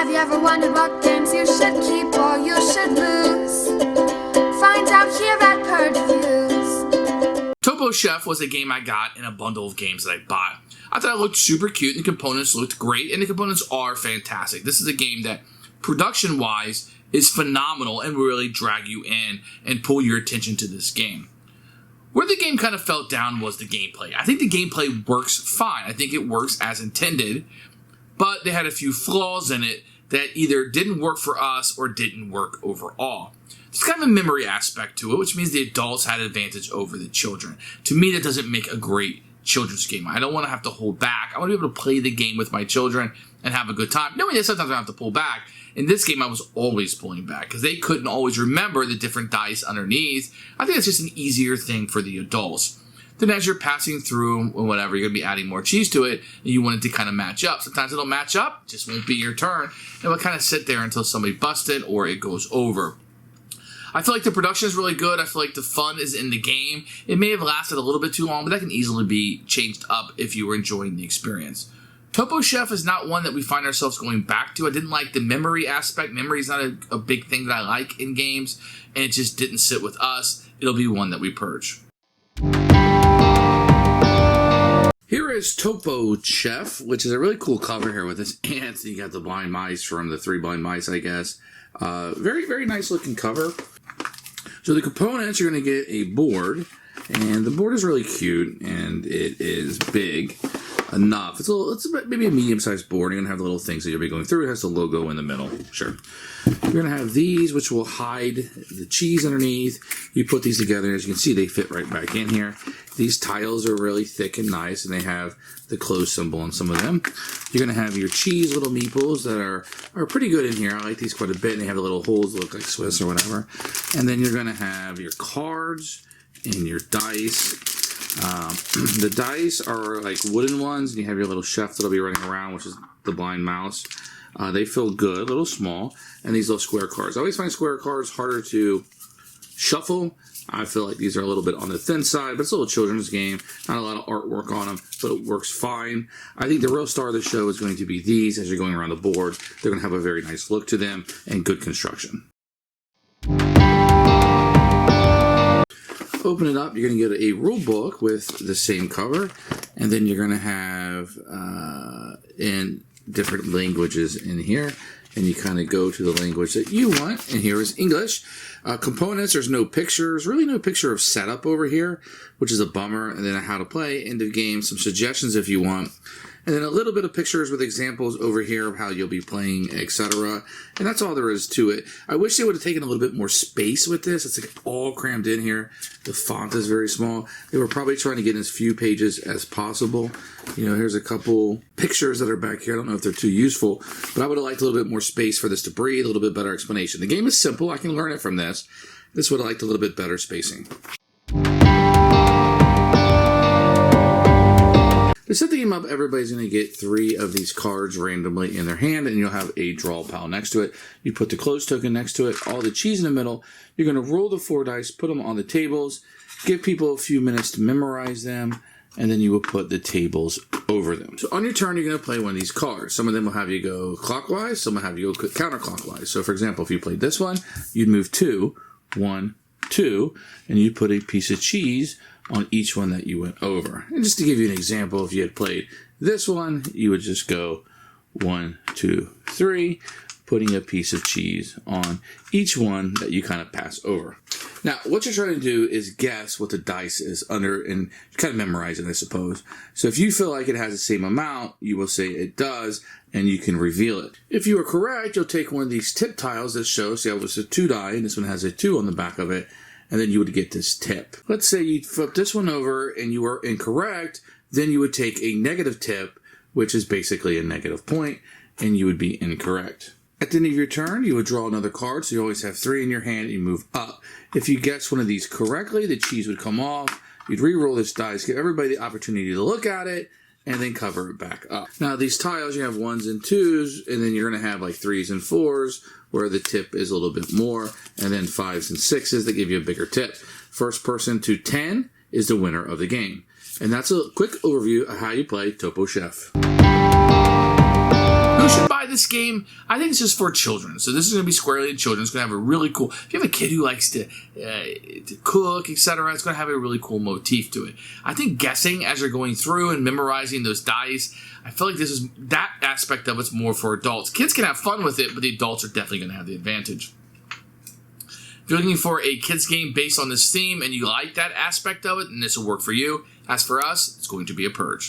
Have you ever wondered what games you should keep or you should lose? Find out here at Purge Reviews. Topo Chef was a game I got in a bundle of games that I bought. I thought it looked super cute, and the components looked great, and the components are fantastic. This is a game that, production-wise, is phenomenal and will really drag you in and pull your attention to this game. Where the game kind of fell down was the gameplay. I think the gameplay works fine. I think it works as intended, but they had a few flaws in it that either didn't work for us or didn't work overall. There's kind of a memory aspect to it, which means the adults had an advantage over the children. To me, that doesn't make a great children's game. I don't want to have to hold back. I want to be able to play the game with my children and have a good time. Knowing that sometimes I have to pull back. In this game, I was always pulling back because they couldn't always remember the different dice underneath. I think it's just an easier thing for the adults. Then as you're passing through or whatever, you're going to be adding more cheese to it, and you want it to kind of match up. Sometimes it'll match up, just won't be your turn. It will kind of sit there until somebody busts it or it goes over. I feel like the production is really good. I feel like the fun is in the game. It may have lasted a little bit too long, but that can easily be changed up if you were enjoying the experience. Topo Chef is not one that we find ourselves going back to. I didn't like the memory aspect. Memory is not a big thing that I like in games, and it just didn't sit with us. It'll be one that we purge. Here is Topo Chef, which is a really cool cover here with this ants. You got the blind mice from the Three Blind Mice, I guess. Very, very nice looking cover. So the components, you're going to get a board, and the board is really cute, and it is big enough. It's maybe a medium-sized board. You're going to have the little things that you'll be going through. It has the logo in the middle. Sure. You're going to have these, which will hide the cheese underneath. You put these together. As you can see, they fit right back in here. These tiles are really thick and nice, and they have the close symbol on some of them. You're going to have your cheese little meeples that are pretty good in here. I like these quite a bit, and they have the little holes that look like Swiss or whatever. And then you're going to have your cards and your dice. The dice are like wooden ones, and you have your little chef that'll be running around, which is the blind mouse. They feel good, a little small, and these little square cards. I always find square cards harder to shuffle. I feel like these are a little bit on the thin side, but it's a little children's game. Not a lot of artwork on them, but it works fine. I think the real star of the show is going to be these as you're going around the board. They're going to have a very nice look to them and good construction. Open it up, you're going to get a rule book with the same cover, and then you're going to have in different languages in here, and you kind of go to the language that you want, and here is English. Components, there's no pictures, really no picture of setup over here, which is a bummer, and then how to play, end of game, some suggestions if you want, and then a little bit of pictures with examples over here of how you'll be playing, etc. And that's all there is to it. I wish they would have taken a little bit more space with this. It's like all crammed in here. The font is very small. They were probably trying to get in as few pages as possible. You know, here's a couple pictures that are back here. I don't know if they're too useful, but I would have liked a little bit more space for this to breathe, a little bit better explanation. The game is simple. I can learn it from this. This would have liked a little bit better spacing. To set the game up, everybody's going to get 3 of these cards randomly in their hand, and you'll have a draw pile next to it. You put the close token next to it, all the cheese in the middle. You're going to roll the 4 dice, put them on the tables, give people a few minutes to memorize them, and then you will put the tables over them. So on your turn, you're going to play one of these cards. Some of them will have you go clockwise, some will have you go counterclockwise. So for example, if you played this one, you'd move 2, 1, 2, and you put a piece of cheese on each one that you went over. And just to give you an example, if you had played this one, you would just go 1, 2, 3, putting a piece of cheese on each one that you kind of pass over. Now, what you're trying to do is guess what the dice is under and kind of memorize it, I suppose. So if you feel like it has the same amount, you will say it does, and you can reveal it. If you are correct, you'll take one of these tip tiles that shows, see, it was a 2 die, and this one has a 2 on the back of it, and then you would get this tip. Let's say you flip this one over and you are incorrect, then you would take a negative tip, which is basically a negative point, and you would be incorrect. At the end of your turn, you would draw another card, so you always have 3 in your hand, and you move up. If you guess one of these correctly, the cheese would come off. You'd re-roll this dice, give everybody the opportunity to look at it, and then cover it back up. Now, these tiles, you have 1s and 2s, and then you're going to have like 3s and 4s, where the tip is a little bit more, and then 5s and 6s that give you a bigger tip. First person to 10 is the winner of the game. And that's a quick overview of how you play Topo Chef. Who should buy this game, I think it's just for children. So this is going to be squarely to children. It's going to have a really cool, if you have a kid who likes to cook, etc., it's going to have a really cool motif to it. I think guessing as you're going through and memorizing those dice, I feel like that aspect of it's more for adults. Kids can have fun with it, but the adults are definitely going to have the advantage. If you're looking for a kids game based on this theme and you like that aspect of it, then this will work for you. As for us, it's going to be a Purge.